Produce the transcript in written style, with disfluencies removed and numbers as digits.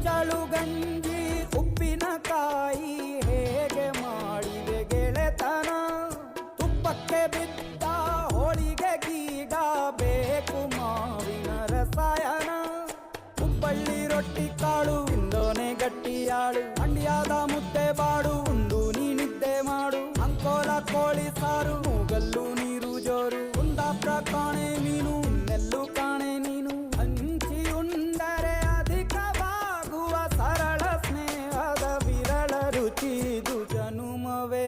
ಗೊಂಚಲು ಗಂಜಿ ಉಪ್ಪಿನಕಾಯಿ ಹೇಗೆ ಮಾಡಿದೆ ಗೆಳೆತನ ತುಪ್ಪಕ್ಕೆ ಬಿದ್ದ ಹೋಳಿಗೆ ಗೀಗ ಬೇಕು ಮಾವಿನ ರಸಾಯನ ಹುಬ್ಬಳ್ಳಿ ರೊಟ್ಟಿ ಕಾಳು ಇಂದೋನೆ ಗಟ್ಟಿಯಾಳು ಮಂಡ್ಯದ ಮುದ್ದೆ ಬಾಡು ಉಂಡು ನೀ ನಿದ್ದೆ ಮಾಡು ಅಂಕೋಲ ಕೋಳಿ ಸಾರು ಮೂಗಲ್ಲು ನೀರು ಜೋರು ಕುಂದಾಪುರ ಕಾಣೆ ಮೀನು